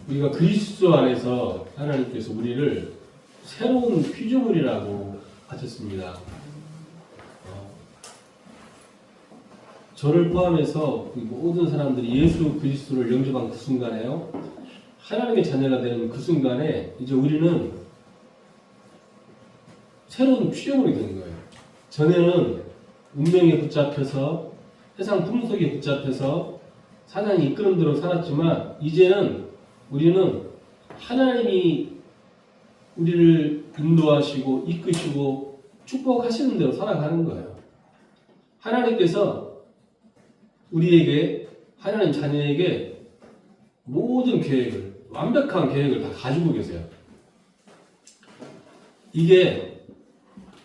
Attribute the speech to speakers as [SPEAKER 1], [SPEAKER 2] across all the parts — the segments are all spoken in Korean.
[SPEAKER 1] 우리가 그리스도 안에서 하나님께서 우리를 새로운 피조물이라고 하셨습니다. 저를 포함해서 모든 사람들이 예수 그리스도를 영접한 그 순간에요, 하나님의 자녀가 되는 그 순간에 이제 우리는 새로운 피조물이 되는 거예요. 전에는 운명에 붙잡혀서 세상 풍속에 붙잡혀서 사단이 이끄는 대로 살았지만, 이제는 우리는 하나님이 우리를 인도하시고 이끄시고 축복하시는 대로 살아가는 거예요. 하나님께서 우리에게, 하나님 자녀에게 모든 계획을, 완벽한 계획을 다 가지고 계세요. 이게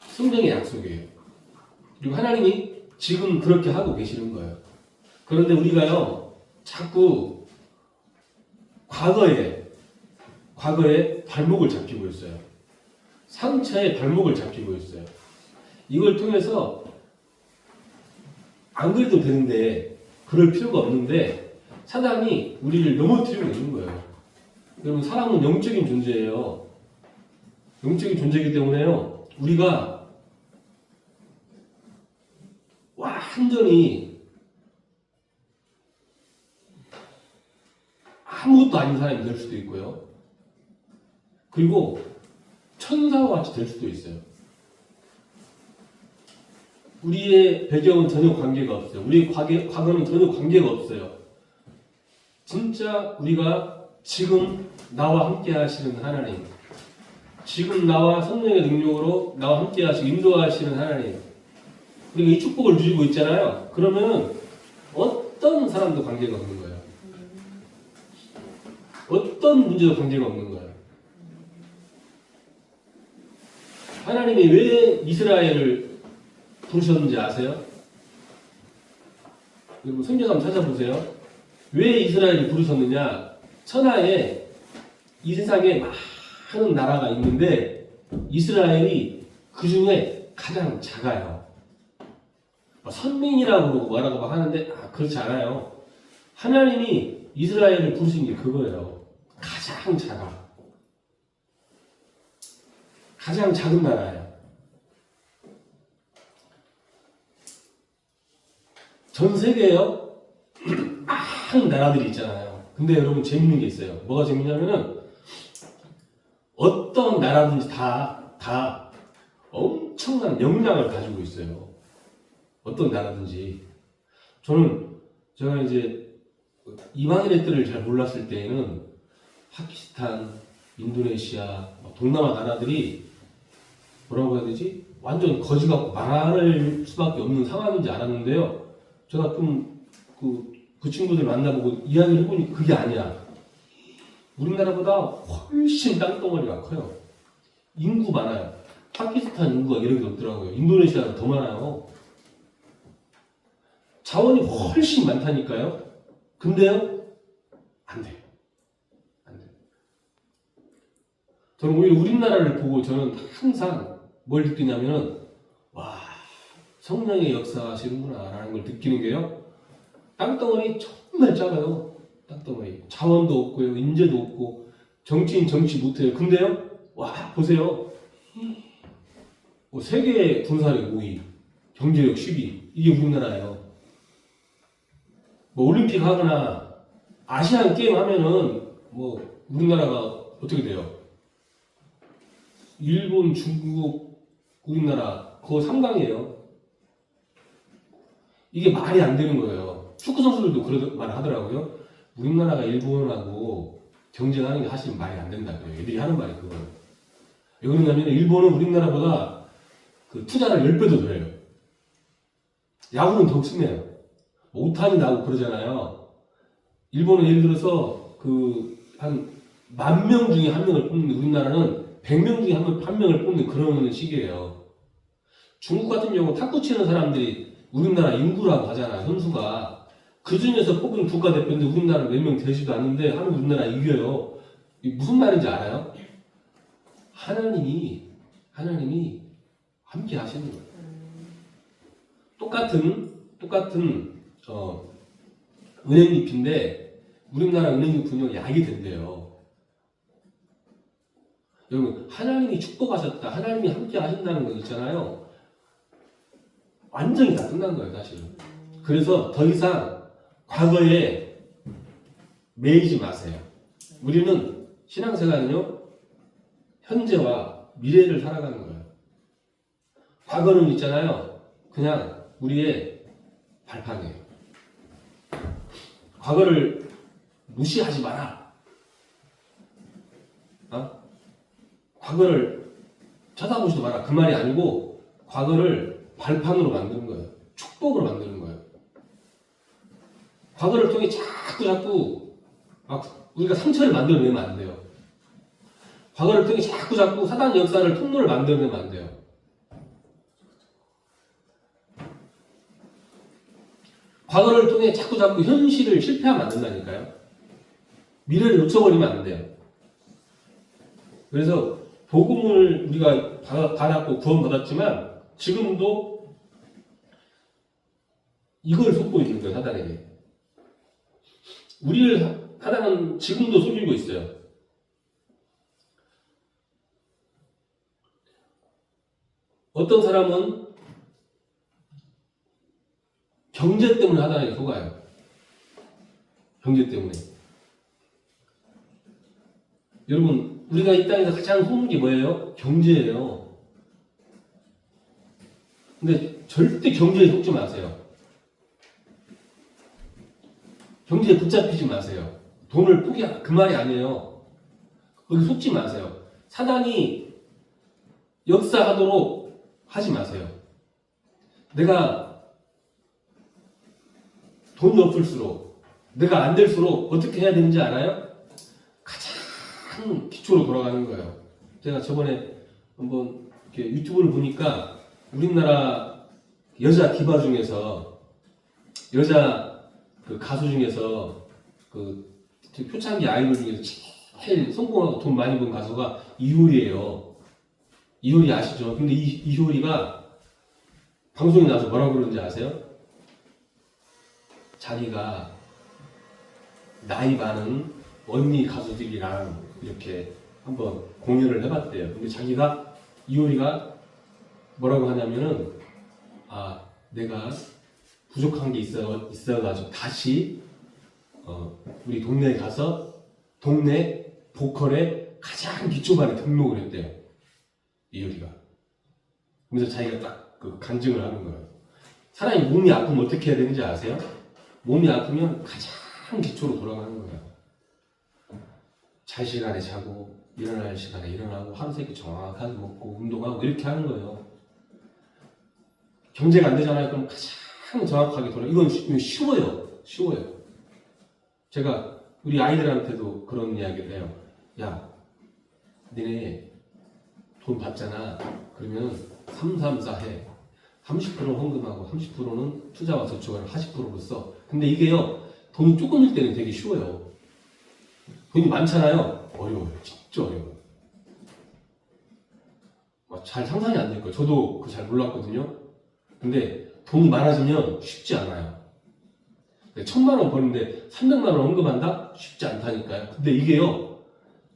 [SPEAKER 1] 성경의 약속이에요. 그리고 하나님이 지금 그렇게 하고 계시는 거예요. 그런데 우리가요, 자꾸 과거에 발목을 잡히고 있어요. 상처에 발목을 잡히고 있어요. 이걸 통해서 안 그래도 되는데, 그럴 필요가 없는데 사단이 우리를 넘어뜨리고 있는 거예요. 여러분, 사람은 영적인 존재예요. 영적인 존재이기 때문에요, 우리가 완전히 아무것도 아닌 사람이 될 수도 있고요, 그리고 천사와 같이 될 수도 있어요. 우리의 배경은 전혀 관계가 없어요. 우리의 과거는 전혀 관계가 없어요. 진짜 우리가 지금 나와 함께 하시는 하나님, 지금 나와 성령의 능력으로 나와 함께 하시고 인도하시는 하나님, 우리가 이 축복을 누리고 있잖아요. 그러면 어떤 사람도 관계가 없는 거예요. 어떤 문제도 관계가 없는 거예요. 하나님이 왜 이스라엘을 부르셨는지 아세요? 여러분, 성경 한번 찾아보세요. 왜 이스라엘을 부르셨느냐? 천하에 이 세상에 많은 나라가 있는데 이스라엘이 그 중에 가장 작아요. 선민이라고 그러고 뭐라고 막 하는데 그렇지 않아요. 하나님이 이스라엘을 부르신 게 그거예요. 가장 작아. 가장 작은 나라예요. 전 세계에요, 많은 나라들이 있잖아요. 근데 여러분, 재밌는 게 있어요. 뭐가 재밌냐면은 어떤 나라든지 다 엄청난 역량을 가지고 있어요. 어떤 나라든지. 제가 이제 이방인의 뜻을 잘 몰랐을 때에는 파키스탄, 인도네시아, 동남아 나라들이 뭐라고 해야 되지? 완전 거지 같고 망할 수밖에 없는 상황인지 알았는데요. 제가 좀 그 친구들 만나보고 이야기를 해보니 그게 아니야. 우리나라보다 훨씬 땅덩어리가 커요. 인구 많아요. 파키스탄 인구가 이렇게 높더라고요. 인도네시아가 더 많아요. 자원이 훨씬 많다니까요. 근데요, 안 돼요. 저는 오히려 우리나라를 보고 저는 항상 뭘 느끼냐면은, 와, 성령의 역사하시는구나 라는 걸 느끼는 게요, 땅덩어리 정말 작아요. 땅덩어리. 자원도 없고요, 인재도 없고, 정치인 정치 못해요. 근데요, 와, 보세요. 세계 군사력 5위, 경제력 10위. 이게 우리나라예요. 올림픽 하거나 아시안 게임 하면은 우리나라가 어떻게 돼요? 일본, 중국, 우리나라 그거 3강이에요. 이게 말이 안 되는 거예요. 축구 선수들도 그런 말 하더라고요. 우리나라가 일본하고 경쟁하는 게 사실 말이 안 된다고요. 애들이 하는 말이 그거예요. 왜 그러냐면 일본은 우리나라보다 그 투자를 10배도 더 해요. 야구는 더욱 심해요. 오타니 나오고 그러잖아요. 일본은 예를 들어서 한 10,000명 중에 1명을 뽑는데 우리나라는 100명 중에 한 명을 뽑는 그런 시기예요. 중국 같은 경우 탁구 치는 사람들이 우리나라 인구라고 하잖아요. 선수가. 그 중에서 뽑은 국가대표인데 우리나라 몇 명 되지도 않는데 하면 우리나라 이겨요. 이게 무슨 말인지 알아요? 하나님이 함께 하시는 거예요. 똑같은 은행잎인데 우리나라 은행잎은요 약이 된대요. 여러분 하나님이 축복하셨다, 하나님이 함께 하신다는 거 있잖아요. 완전히 다 끝난 거예요 사실은. 그래서 더 이상 과거에 매이지 마세요. 우리는 신앙생활은요 현재와 미래를 살아가는 거예요. 과거는 있잖아요 그냥 우리의 발판이에요. 과거를 무시하지 마라. 과거를 쳐다보지도 마라. 그 말이 아니고 과거를 발판으로 만드는 거예요. 축복으로 만드는 거예요. 과거를 통해 자꾸 막 우리가 상처를 만들어내면 안 돼요. 과거를 통해 자꾸 사단의 역사를 통로를 만들어내면 안 돼요. 과거를 통해 자꾸 현실을 실패하면 안 된다니까요. 미래를 놓쳐버리면 안 돼요. 그래서 복음을 우리가 받았고 구원받았지만 지금도 이걸 속고 있는 거예요. 사단에게. 우리를 사단은 지금도 속이고 있어요. 어떤 사람은 경제 때문에 사단에게 속아요. 경제 때문에. 여러분 우리가 이 땅에서 가장 속는 게 뭐예요? 경제예요. 근데 절대 경제에 속지 마세요. 경제에 붙잡히지 마세요. 돈을 포기하, 그 말이 아니에요. 거기 속지 마세요. 사단이 역사하도록 하지 마세요. 내가 돈이 없을수록, 내가 안 될수록 어떻게 해야 되는지 알아요? 가장 기초로 돌아가는 거예요. 제가 저번에 한번 이렇게 유튜브를 보니까 우리나라 여자 디바 중에서 여자 그 가수 중에서 그 표창기 아이돌 중에서 제일 성공하고 돈 많이 번 가수가 이효리예요. 이효리 아시죠? 근데 이효리가 방송에 나와서 뭐라고 그러는지 아세요? 자기가 나이 많은 언니 가수들이랑 이렇게 한번 공연을 해봤대요. 근데 자기가 이효리가 뭐라고 하냐면은 내가 부족한 게 있어가지고 다시 우리 동네에 가서 동네 보컬의 가장 기초반에 등록을 했대요. 이효리가. 그래서 자기가 딱 그 간증을 하는 거예요. 사람이 몸이 아프면 어떻게 해야 되는지 아세요? 몸이 아프면 가장 기초로 돌아가는 거예요. 잘 시간에 자고 일어날 시간에 일어나고 하루 세끼 정확하게 먹고 운동하고 이렇게 하는 거예요. 경제가 안 되잖아요. 그럼 가장 정확하게 이건 쉬워요. 제가 우리 아이들한테도 그런 이야기를 해요. 야, 니네 돈 받잖아. 그러면 334 해. 30% 헌금하고 30%는 투자와 저축을 40%로 써. 근데 이게요, 돈이 조금일 때는 되게 쉬워요. 돈이 많잖아요. 어려워요. 진짜 어려워요. 잘 상상이 안 될 거예요. 저도 그거 잘 몰랐거든요. 근데 돈이 많아지면 쉽지 않아요. 1,000만 원 버는데 300만 원 헌금한다? 쉽지 않다니까요. 근데 이게요,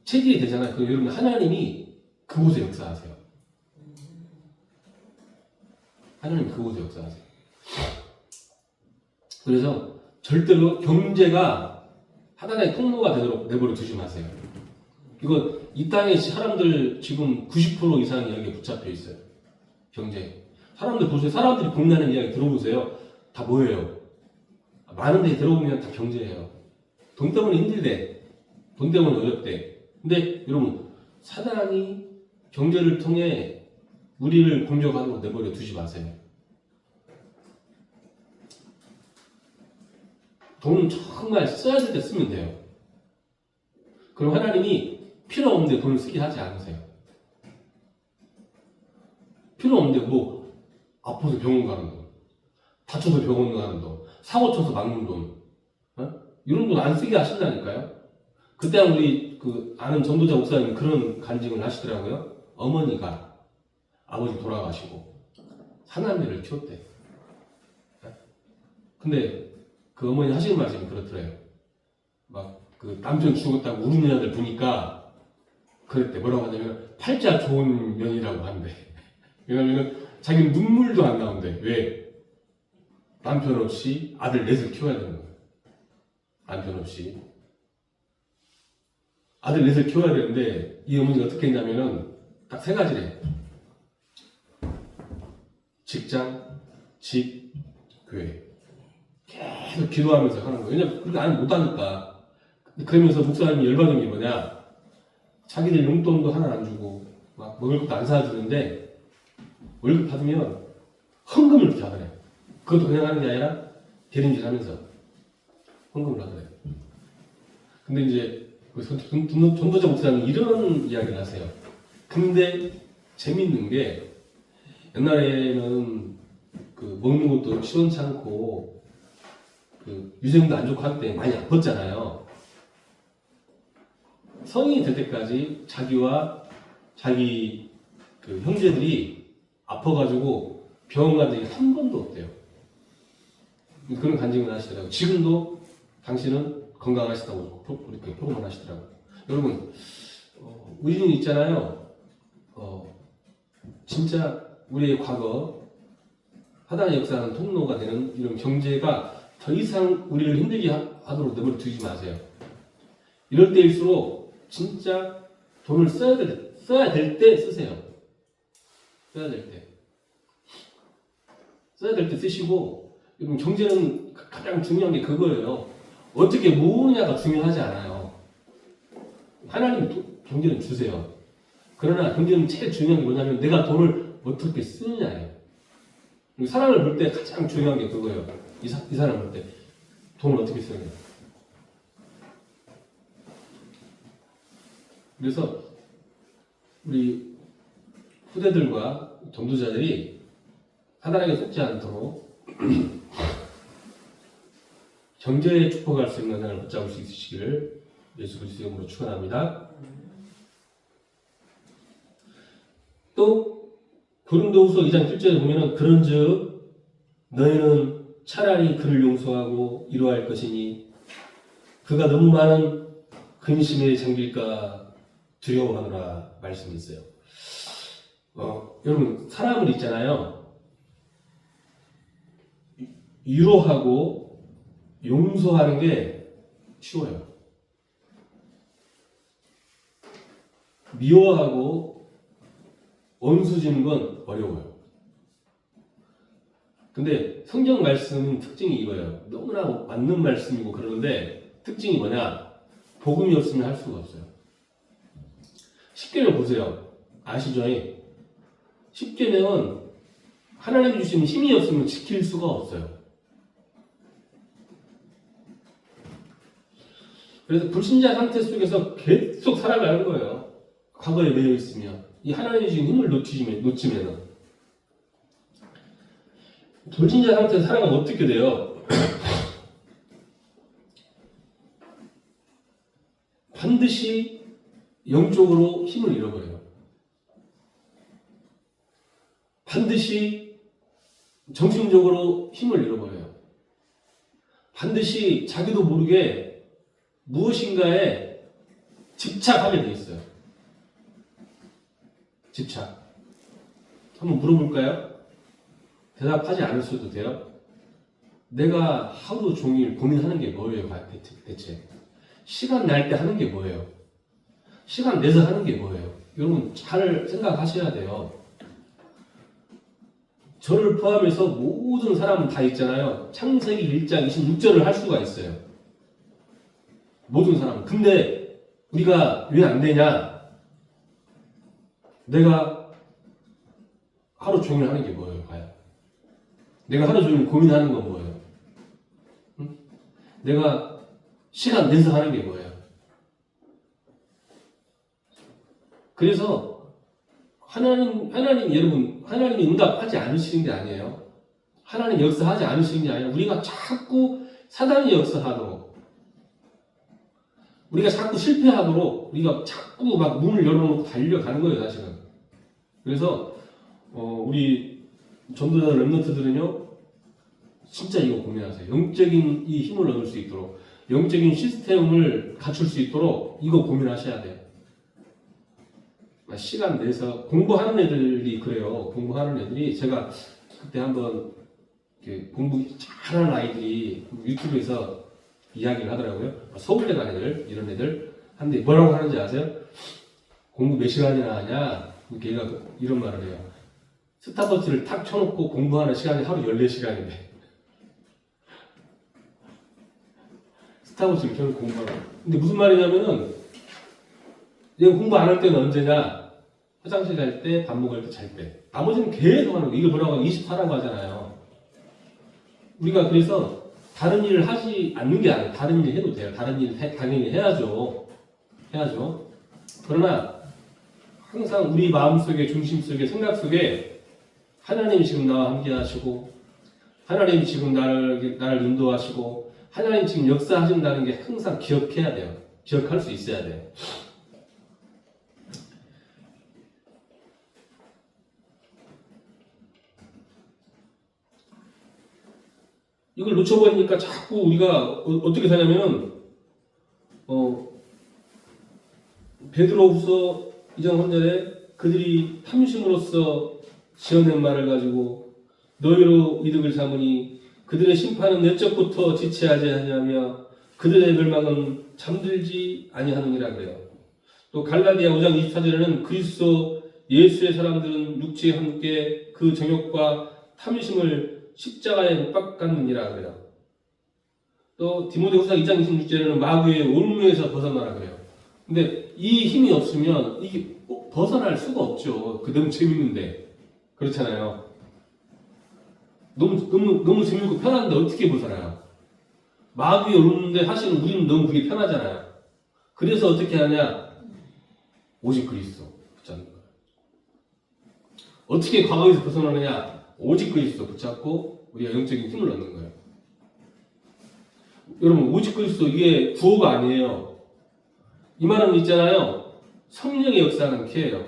[SPEAKER 1] 체질이 되잖아요. 그 여러분 하나님이 그곳에 역사하세요. 하나님 그곳에 역사하세요. 그래서 절대로 경제가 하나의 통로가 되도록 내버려 두지 마세요. 이거 이 땅에 사람들 지금 90% 이상이 여기에 붙잡혀 있어요. 경제. 사람들 보세요. 사람들이 공유하는 이야기 들어보세요. 다 뭐예요? 많은 데 들어보면 다 경제예요. 돈 때문에 힘들대. 돈 때문에 어렵대. 근데 여러분 사단이 경제를 통해 우리를 공격하도록 내버려 두지 마세요. 돈은 정말 써야 될 때 쓰면 돼요. 그럼 하나님이 필요 없는데 돈을 쓰게 하지 않으세요. 필요 없는데 뭐 아파서 병원 가는 돈, 다쳐서 병원 가는 돈, 사고 쳐서 막는 돈, 이런 돈 안 쓰게 하신다니까요. 그때 우리 그 아는 전도자 목사님 그런 간증을 하시더라고요. 어머니가 아버지 돌아가시고 사남매를 키웠대. 근데 그 어머니 하시는 말씀이 그렇더래요. 막 그 남편 죽었다고 우는 여자들 보니까 그랬대. 뭐라고 하냐면 팔자 좋은 년이라고 한대. 왜냐면은 자기는 눈물도 안 나온대. 왜? 남편 없이 아들 넷을 키워야 되는 거예요. 남편 없이 아들 넷을 키워야 되는데 이 어머니가 어떻게 했냐면은 딱 세 가지래. 직장, 집, 교회. 계속 기도하면서 하는 거예요. 왜냐면 그렇게 안 못하니까. 그러면서 목사님이 열받은 게 뭐냐? 자기들 용돈도 하나 안 주고 막 먹을 것도 안 사주는데 월급 받으면 헌금을 이렇게 하더래. 그것도 그냥 하는 게 아니라 대리인질 하면서 헌금을 하더래. 근데 이제 전도자 목사님은 이런 이야기를 하세요. 근데 재밌는 게 옛날에는 그 먹는 것도 시원찮고 그 위생도 안 좋고 할 때 많이 아팠잖아요. 성인이 될 때까지 자기와 자기 그 형제들이 아파가지고 병원 간 적이 한 번도 없대요. 그런 간증을 하시더라고요. 지금도 당신은 건강하시다고 그렇게 표현을 하시더라고요. 여러분, 의인이 있잖아요. 진짜 우리의 과거 하나의 역사하는 통로가 되는 이런 경제가 더 이상 우리를 힘들게 하도록 내버려 두지 마세요. 이럴 때일수록 진짜 돈을 써야 될 때 쓰세요. 써야 될 때 쓰시고, 여러분 경제는 가장 중요한 게 그거예요. 어떻게 모으느냐가 중요하지 않아요. 하나님 경제는 주세요. 그러나 경제는 제일 중요한 게 뭐냐면 내가 돈을 어떻게 쓰느냐예요. 사람을 볼 때 가장 중요한 게 그거예요. 이 사람을 볼 때 돈을 어떻게 쓰느냐. 그래서 우리 후대들과 전도자들이 사단에게 속지 않도록 경제에 축복할 수 있는 하나를 붙잡을 수 있으시기를 예수 그리스도의 이름으로 축원합니다. 또 고린도후서 2장 7절에 보면은 그런즉 너희는 차라리 그를 용서하고 위로할 것이니 그가 너무 많은 근심에 잠길까 두려워하노라 말씀이 있어요. 여러분 사람을 있잖아요. 위로하고 용서하는 게 쉬워요. 미워하고 원수 지는 건 어려워요. 근데 성경 말씀은 특징이 이거예요. 너무나 맞는 말씀이고 그러는데 특징이 뭐냐? 복음이 없으면 할 수가 없어요. 십계명 보세요. 아시죠? 십계명은 하나님 주신 힘이 없으면 지킬 수가 없어요. 그래서 불신자 상태 속에서 계속 살아가는 거예요. 과거에 매여 있으면. 이 하나님 주신 힘을 놓치면은. 불신자 상태에서 살아가면 어떻게 돼요? 반드시 영적으로 힘을 잃어버려요. 반드시 정신적으로 힘을 잃어버려요. 반드시 자기도 모르게 무엇인가에 집착하게 돼 있어요. 집착. 한번 물어볼까요? 대답하지 않으셔도 돼요. 내가 하루 종일 고민하는 게 뭐예요, 대체? 시간 날 때 하는 게 뭐예요? 시간 내서 하는 게 뭐예요? 여러분 잘 생각하셔야 돼요. 저를 포함해서 모든 사람은 다 있잖아요. 창세기 1장 26절을 할 수가 있어요. 모든 사람은. 근데 우리가 왜 안 되냐? 내가 하루 종일 하는 게 뭐예요, 과연? 내가 하루 종일 고민하는 건 뭐예요? 응? 내가 시간 내서 하는 게 뭐예요? 그래서 여러분, 하나님이 응답하지 않으시는 게 아니에요. 하나님 역사하지 않으시는 게 아니라 우리가 자꾸 사단이 역사하도록, 우리가 자꾸 실패하도록, 우리가 자꾸 막 문을 열어놓고 달려가는 거예요, 사실은. 그래서 우리 전도자 렘넌트들은요, 진짜 이거 고민하세요. 영적인 이 힘을 얻을 수 있도록, 영적인 시스템을 갖출 수 있도록 이거 고민하셔야 돼요. 시간 내서 공부하는 애들이 그래요. 공부하는 애들이 제가 그때 한번 공부 잘하는 아이들이 유튜브에서 이야기를 하더라고요. 서울대 간 애들, 이런 애들 한데 뭐라고 하는지 아세요? 공부 몇 시간이나 하냐? 걔가 이런 말을 해요. 스타버스를 탁 쳐놓고 공부하는 시간이 하루 14시간인데 스타버스를 켜놓고 공부하는. 근데 무슨 말이냐면은 얘가 공부 안 할 때는 언제냐? 화장실 갈 때, 밥 먹을 때, 잘 때. 나머지는 계속 하는 거. 이걸 뭐라고 하면 24라고 하잖아요. 우리가 그래서 다른 일을 하지 않는 게 아니에요. 다른 일 해도 돼요. 다른 일 당연히 해야죠. 해야죠. 그러나 항상 우리 마음속에, 중심 속에, 생각 속에 하나님이 지금 나와 함께 하시고 하나님이 지금 나를 인도하시고 하나님이 지금 역사하신다는 게 항상 기억해야 돼요. 기억할 수 있어야 돼요. 이걸 놓쳐버리니까 자꾸 우리가 어떻게 사냐면 베드로후서 2장 3절에 그들이 탐심으로써 지어낸 말을 가지고 너희로 이득을 삼으니 그들의 심판은 내적부터 지체하지 아니하며 그들의 멸망은 잠들지 아니하느니라 그래요. 또 갈라디아 5장 24절에는 그리스도 예수의 사람들은 육체에 함께 그 정욕과 탐심을 십자가에 못 박았느니라 그래요. 또 디모데후서 2장 26절에는 마귀의 올무에서 벗어나라 그래요. 근데 이 힘이 없으면 이게 벗어날 수가 없죠. 그 너무 재밌는데 그렇잖아요. 너무 재밌고 편한데 어떻게 벗어나요? 마귀의 올무인데 사실은 우리는 너무 그게 편하잖아요. 그래서 어떻게 하냐? 오직 그리스도 붙잡는 거예요. 어떻게 과거에서 벗어나느냐? 오직 그리스도 붙잡고 우리가 영적인 힘을 얻는 거예요. 여러분 오직 그리스도 이게 구호가 아니에요. 이 말은 있잖아요. 성령의 역사는 키예요.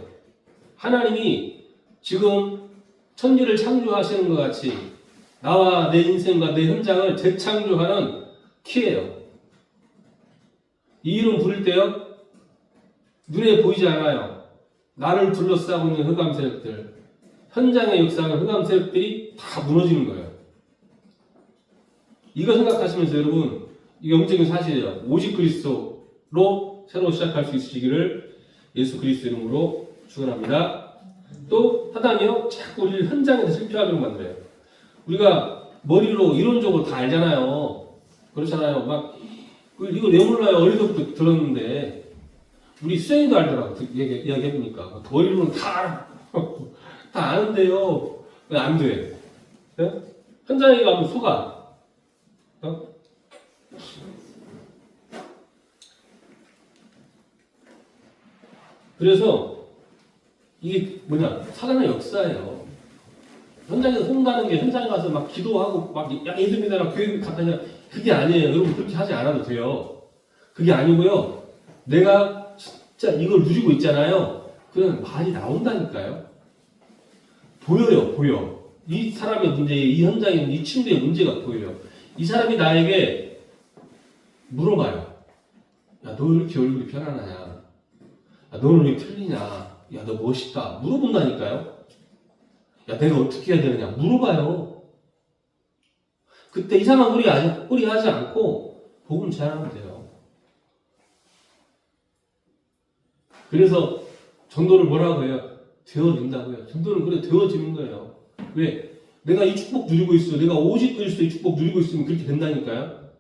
[SPEAKER 1] 하나님이 지금 천지를 창조하시는 것 같이 나와 내 인생과 내 현장을 재창조하는 키예요. 이 이름 부를 때요. 눈에 보이지 않아요. 나를 둘러싸고 있는 흑암 세력들, 현장의 역사하는 흑암 세력들이 다 무너지는 거예요. 이거 생각하시면서 여러분, 이 영적인 사실이에요. 오직 그리스도로 새로 시작할 수 있으시기를 예수 그리스도 이름으로 축원합니다. 또 사단이요, 자꾸 우리를 현장에서 실패하도록 만들어요. 우리가 머리로 이론적으로 다 알잖아요. 그렇잖아요. 막 이거 왜 몰라요? 어리석부터 들었는데 우리 수영이도 알더라고. 이야기해보니까 머리로는 다 알아. 다 아는데요. 왜 안 돼? 네? 현장에 가면 속아. 그래서 이게 뭐냐? 사단의 역사예요. 현장에서 혼나는 게 현장 가서 막 기도하고 막 예수 믿어라 교회 갔다 냐 그게 아니에요. 여러분 그렇게 하지 않아도 돼요. 그게 아니고요. 내가 진짜 이걸 누리고 있잖아요. 그냥 말이 나온다니까요. 보여요, 보여. 이 사람의 문제, 이 현장에 있는 이 친구의 문제가 보여요. 이 사람이 나에게 물어봐요. 야, 너 왜 이렇게 얼굴이 편안하냐? 야, 너는 왜 틀리냐? 야, 너 멋있다. 물어본다니까요. 야, 내가 어떻게 해야 되느냐? 물어봐요. 그때 이상한 소리 하지 않고 복음 전하면 돼요. 그래서 전도를 뭐라고 해요? 되어진다고요. 전도는 그래 되어지는 거예요. 왜? 내가 이 축복 누리고 있어. 내가 오직 그리스도의 축복 누리고 있으면 그렇게 된다니까요.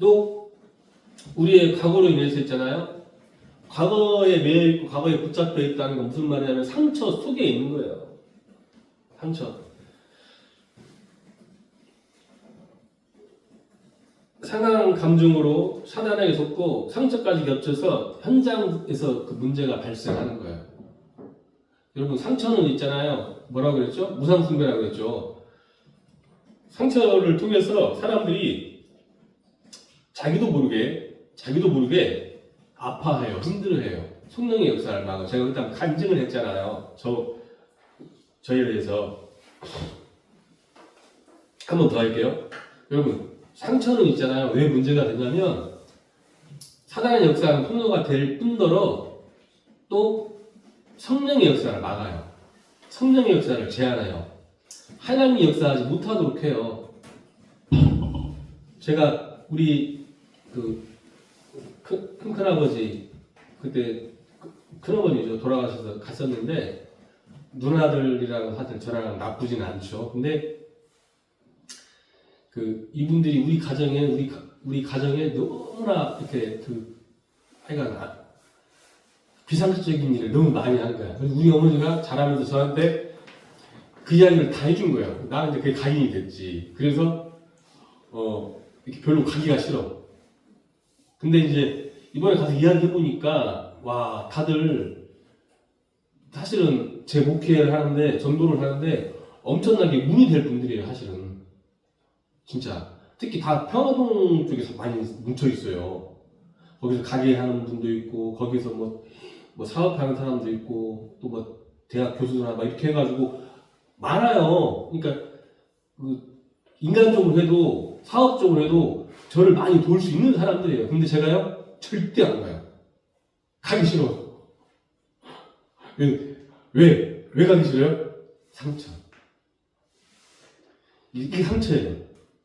[SPEAKER 1] 또 우리의 과거로 인해서 있잖아요. 과거에 매여있고 과거에 붙잡혀 있다는 건 무슨 말이냐면 상처 속에 있는 거예요. 상처. 상한 감정으로 사단에게 속고 상처까지 겹쳐서 현장에서 그 문제가 발생하는 거예요. 여러분 상처는 있잖아요. 뭐라고 그랬죠? 무상숭배라고 그랬죠. 상처를 통해서 사람들이 자기도 모르게 아파해요. 힘들어해요. 성령의 역사를 막아. 제가 일단 간증을 했잖아요. 저에 대해서. 한 번 더 할게요. 여러분, 상처는 있잖아요. 왜 문제가 되냐면 사단의 역사는 통로가 될 뿐더러 또 성령의 역사를 막아요. 성령의 역사를 제한해요. 하나님이 역사하지 못하도록 해요. 제가 우리 큰아버지 그때 큰어머니죠. 돌아가셔서 갔었는데 누나들이랑 사실 저랑 나쁘진 않죠. 근데 이분들이 우리 가정에 너무나 이렇게 하여간 비상식적인 일을 너무 많이 한 거야. 그래서 우리 어머니가 자라면서 저한테 그 이야기를 다 해준 거예요. 나는 이제 그게 각인이 됐지. 그래서 이렇게 별로 가기가 싫어. 근데 이제 이번에 가서 이야기해보니까 와, 다들 사실은 제 목회를 하는데 전도를 하는데 엄청나게 문이 될 분들이에요. 사실은 진짜 특히 다 평화동 쪽에서 많이 뭉쳐 있어요. 거기서 가게 하는 분도 있고 거기서 뭐 사업하는 사람도 있고 또 뭐 대학 교수나 막 이렇게 해가지고 많아요. 그러니까 인간적으로 해도 사업적으로 해도 저를 많이 도울 수 있는 사람들이에요. 근데 제가요 절대 안 가요. 가기 싫어. 왜 가기 싫어요? 상처. 이게 상처예요.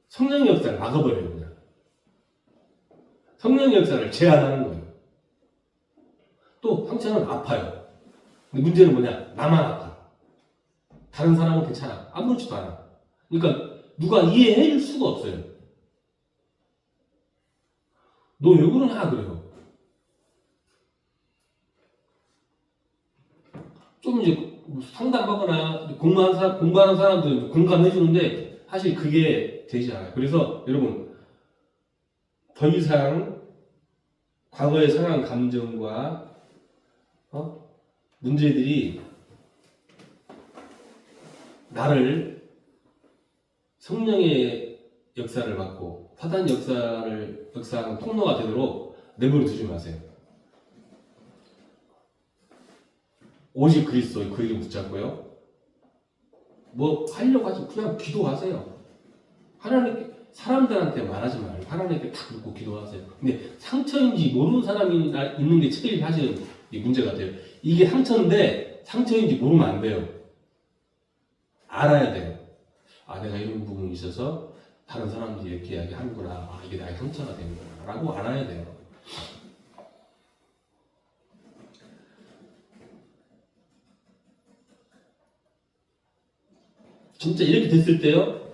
[SPEAKER 1] 성령의 역사를 막아버려요. 그냥. 성령의 역사를 제한하는 거예요. 또 상처는 아파요. 근데 문제는 뭐냐? 나만 아파. 다른 사람은 괜찮아. 아무렇지도 않아. 그러니까 누가 이해해 줄 수가 없어요. 너 왜 그러냐 그래요. 좀 이제 상담하거나 공부하는 사람들은 공감해 주는데 사실 그게 되지 않아요. 그래서 여러분 더 이상 과거의 상한 감정과 문제들이 나를 성령의 역사를 막고 사단 역사하는 통로가 되도록 내버려 두지 마세요. 오직 그리스도의 그 이름 붙잡고요. 뭐 하려고 하지 그냥 기도하세요. 하나님께 사람들한테 말하지 말고 하나님께 딱 묻고 기도하세요. 근데 상처인지 모르는 사람이 있는 게 제일 사실은 문제가 돼요. 이게 상처인데 상처인지 모르면 안 돼요. 알아야 돼요. 아, 내가 이런 부분이 있어서 다른 사람들이 이렇게 이야기하는구나. 아, 이게 나의 상처가 되는구나. 라고 알아야 돼요. 진짜 이렇게 됐을 때요,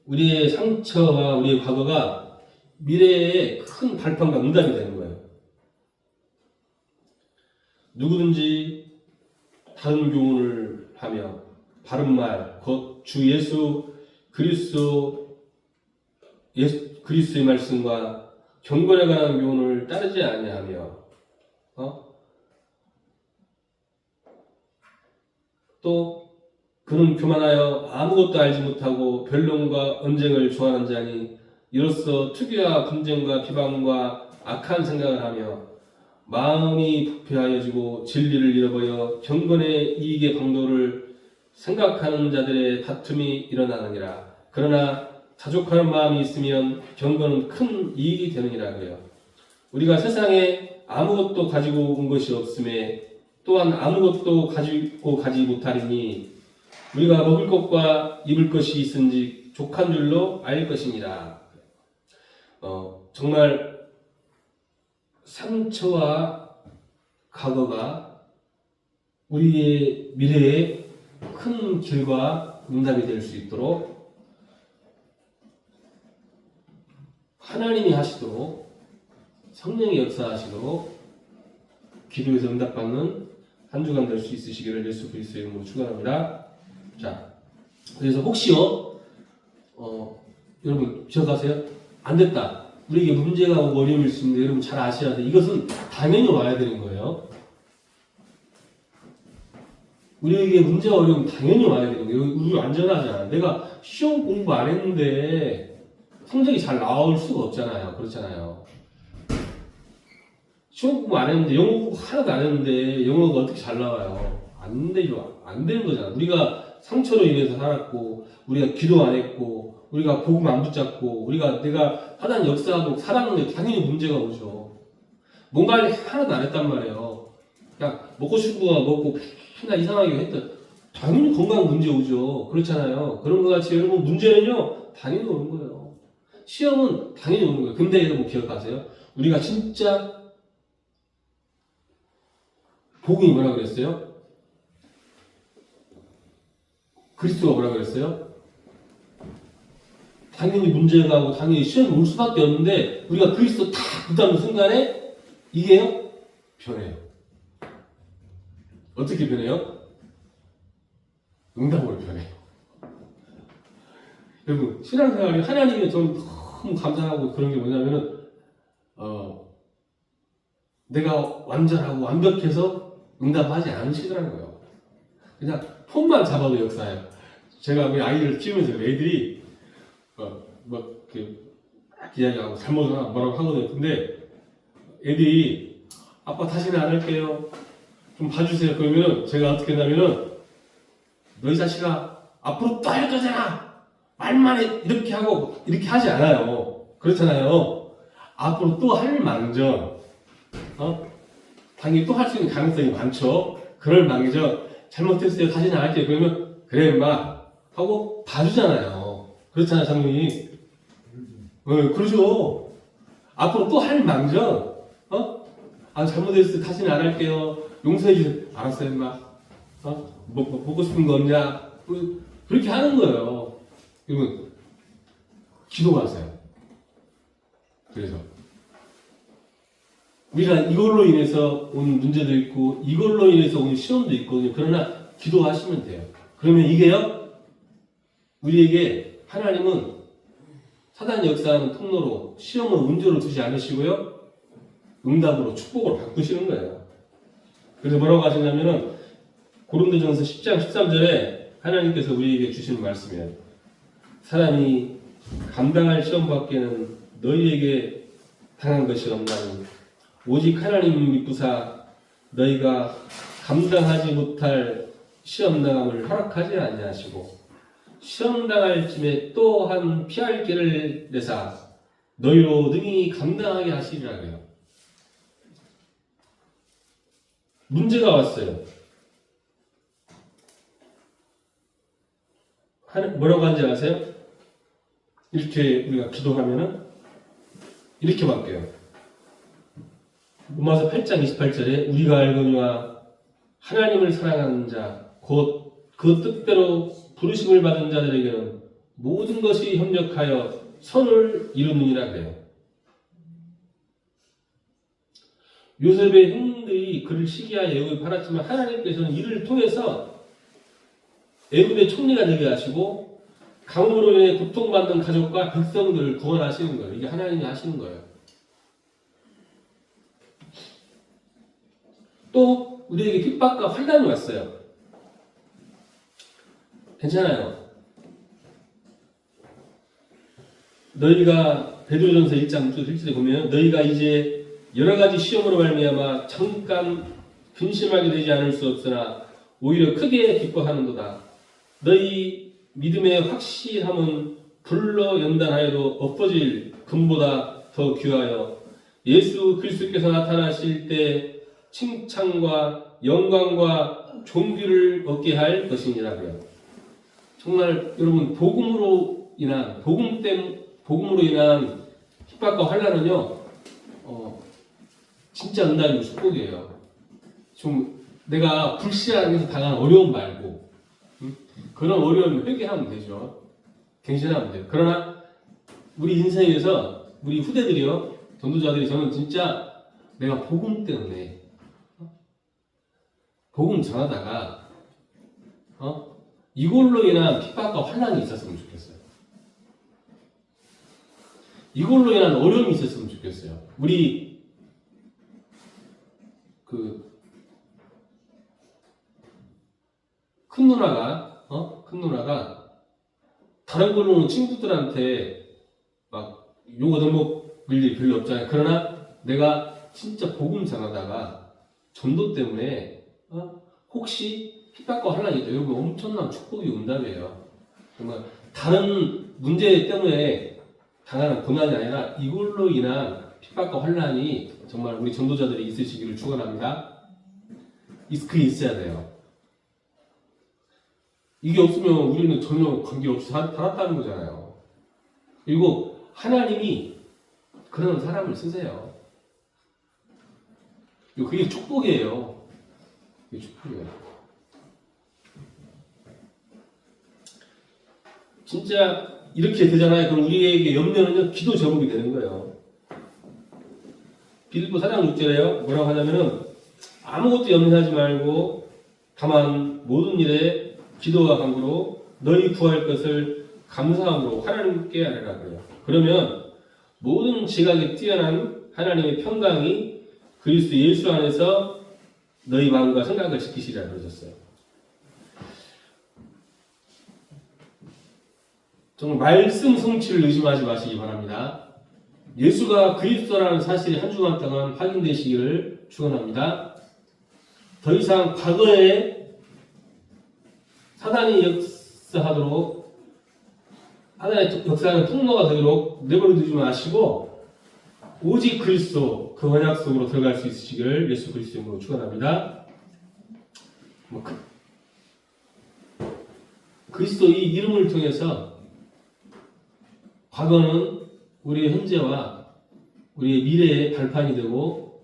[SPEAKER 1] 우리의 상처와 우리의 과거가 미래의 큰 발판과 응답이 되는 거예요. 누구든지 다른 교훈을 하며 바른말, 곧 주 예수 그리스도의 말씀과 경건에 관한 교훈을 따르지 아니하며 또 그는 교만하여 아무것도 알지 못하고 변론과 언쟁을 좋아하는 자니 이로써 투기와 분쟁과 비방과 악한 생각을 하며 마음이 부패하여지고 진리를 잃어버려 경건의 이익의 방도를 생각하는 자들의 다툼이 일어나느니라. 그러나 자족하는 마음이 있으면 경건은 큰 이익이 되느니라 그래요. 우리가 세상에 아무것도 가지고 온 것이 없음에 또한 아무것도 가지고 가지 못하리니 우리가 먹을 것과 입을 것이 있은지 족한 줄로 알 것이니라. 정말 상처와 과거가 우리의 미래에 큰 길과 응답이 될 수 있도록 하나님이 하시도록 성령이 역사하시도록 기도에서 응답받는 한 주간 될 수 있으시기를 예수 그리스도의 이름으로 축원합니다. 자, 그래서 혹시요, 여러분 기억하세요? 안 됐다. 우리에게 문제가 오고 어려움이 있습니다. 여러분 잘 아셔야 돼. 이것은 당연히 와야 되는 거예요. 우리에게 문제가 어려우면 당연히 와야 되는 거예요. 우리 안전하잖아. 내가 시험 공부 안 했는데 성적이 잘 나올 수가 없잖아요. 그렇잖아요. 시험 공부 안 했는데 영어 공부 하나도 안 했는데 영어가 어떻게 잘 나와요? 안 되죠. 안 되는 거잖아. 우리가 상처로 인해서 살았고 우리가 기도 안 했고 우리가 복음 안 붙잡고 내가 하나님 역사하고 살았는데 당연히 문제가 오죠. 뭔가를 하나도 안 했단 말이에요. 그냥 먹고 싶은 거 먹고 맨날 이상하게 했던 당연히 건강 문제 오죠. 그렇잖아요. 그런 것 같이 여러분 문제는요 당연히 오는 거예요. 시험은 당연히 오는 거예요. 근데 여러분 기억하세요? 우리가 진짜 복음이 뭐라 그랬어요? 그리스도가 뭐라 그랬어요? 당연히 문제가 오고 당연히 시험이 올 수밖에 없는데 우리가 그리스도 다 붙잡는 순간에 이게요? 변해요. 어떻게 변해요? 응답으로 변해요. 여러분 신앙생활이 하나님이 저는 너무 감사하고 그런 게 뭐냐면은 내가 완전하고 완벽해서 응답하지 않으시더라는 거예요. 그냥 폰만 잡아도 역사예요. 제가 우리 아이를 키우면서 애들이 이야기하고 잘못하나 뭐라고 하거든요. 근데 애들이 아빠 다시는 안 할게요. 좀 봐주세요. 그러면 제가 어떻게 했냐면은 너희 자식아 앞으로 또 할 거잖아. 말만 해. 이렇게 하고 이렇게 하지 않아요. 그렇잖아요. 앞으로 또 할 망정 당연히 또 할 수 있는 가능성이 많죠. 그럴 망정 잘못했어요. 다시는 안 할게요. 그러면 그래 임마 하고 봐주잖아요. 그렇잖아요 장모님. 그러죠. 앞으로 또 할 망정 잘못했어요. 다시는 안 할게요. 용서해 주세요. 알았어요 임마. 먹고 싶은 거 없냐? 그렇게 하는 거예요. 여러분 기도하세요. 그래서 우리가 이걸로 인해서 온 문제도 있고 이걸로 인해서 온 시험도 있거든요. 그러나 기도하시면 돼요. 그러면 이게요 우리에게 하나님은 사단이 역사하는 통로로 시험을 문제로 두지 않으시고요 응답으로 축복으로 바꾸시는 거예요. 그래서 뭐라고 하시냐면은 고린도전서 10장 13절에 하나님께서 우리에게 주시는 말씀이에요. 사람이 감당할 시험 밖에는 너희에게 당한 것이 없나니 오직 하나님 믿고사 너희가 감당하지 못할 시험당함을 허락하지 아니하시고 시험당할 쯤에 또한 피할 길을 내사 너희로 능히 감당하게 하시리라 그래요. 문제가 왔어요. 뭐라고 하는지 아세요? 이렇게 우리가 기도하면은 이렇게 바뀌어요. 로마서 8장 28절에 우리가 알거니와 하나님을 사랑하는 자 곧 그 뜻대로 부르심을 받은 자들에게는 모든 것이 협력하여 선을 이루느니라 그래요. 요셉의 형들이 그를 시기하여 애굽에 팔았지만 하나님께서는 이를 통해서 애굽의 총리가 되게 하시고 가뭄으로 인해 고통받는 가족과 백성들을 구원하시는 거예요. 이게 하나님이 하시는 거예요. 또 우리에게 핍박과 환난이 왔어요. 괜찮아요. 너희가 베드로전서 1장 1절에 보면 너희가 이제 여러 가지 시험으로 말미암아 잠깐 근심하게 되지 않을 수 없으나 오히려 크게 기뻐하는도다. 너희 믿음의 확실함은 불로 연단하여도 엎어질 금보다 더 귀하여 예수 그리스도께서 나타나실 때 칭찬과 영광과 존귀를 얻게 할 것이니라고요. 정말 여러분 복음으로 인한 핍박과 환난은요 진짜 은혜의 축복이에요. 좀 내가 불신앙에서 당한 어려움 말고 그런 어려움을 회개하면 되죠. 갱신하면 돼요. 그러나 우리 인생에서 우리 후대들이요 전도자들이 저는 진짜 내가 복음 때문에 복음 전하다가 이걸로 인한 핍박과 환난이 있었으면 좋겠어요. 이걸로 인한 어려움이 있었으면 좋겠어요. 우리 큰 누나가 다른 걸로는 친구들한테 막 욕 얻어먹을 일이 별로 없잖아요. 그러나 내가 진짜 복음 전하다가 전도 때문에 혹시 핍박과 환난이 있다. 여러분 엄청난 축복이 응답이에요. 정말 다른 문제 때문에 당하는 고난이 아니라 이걸로 인한 핍박과 환난이 정말 우리 전도자들이 있으시기를 축원합니다. 그게 있어야 돼요. 이게 없으면 우리는 전혀 관계없이 살았다는 거잖아요. 그리고 하나님이 그런 사람을 쓰세요. 그게 축복이에요. 그게 축복이에요. 진짜 이렇게 되잖아요. 그럼 우리에게 염려는요, 기도 제목이 되는 거예요. 빌립보 4장 6절에요. 뭐라고 하냐면은, 아무것도 염려하지 말고, 다만 모든 일에 기도와 간구로 너희 구할 것을 감사함으로 하나님께 아뢰라 그래요. 그러면 모든 지각에 뛰어난 하나님의 평강이 그리스도 예수 안에서 너희 마음과 생각을 지키시리라 그러셨어요. 정말 말씀 성취를 의심하지 마시기 바랍니다. 예수가 그리스도라는 사실이 한 주간 동안 확인되시기를 축원합니다. 더 이상 과거에 사단이 역사하도록, 하나의 역사하는 통로가 되도록 내버려 두지 마시고 오직 그리스도 그 언약 속으로 들어갈 수 있으시기를 예수 그리스도 이름으로 축원합니다. 그리스도 이 이름을 통해서 과거는 우리의 현재와 우리의 미래의 발판이 되고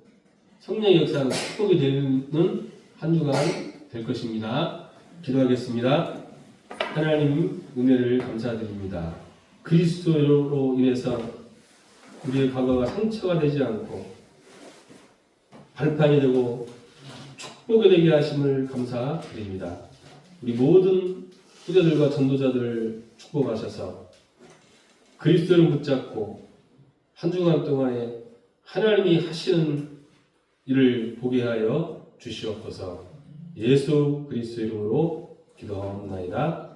[SPEAKER 1] 성령의 역사는 축복이 되는 한 주간 될 것입니다. 기도하겠습니다. 하나님 은혜를 감사드립니다. 그리스도로 인해서 우리의 과거가 상처가 되지 않고 발판이 되고 축복이 되게 하심을 감사드립니다. 우리 모든 후대들과 전도자들을 축복하셔서 그리스도를 붙잡고 한 주간 동안에 하나님이 하시는 일을 보게 하여 주시옵소서. 예수 그리스도 이름으로 기도하옵나이다.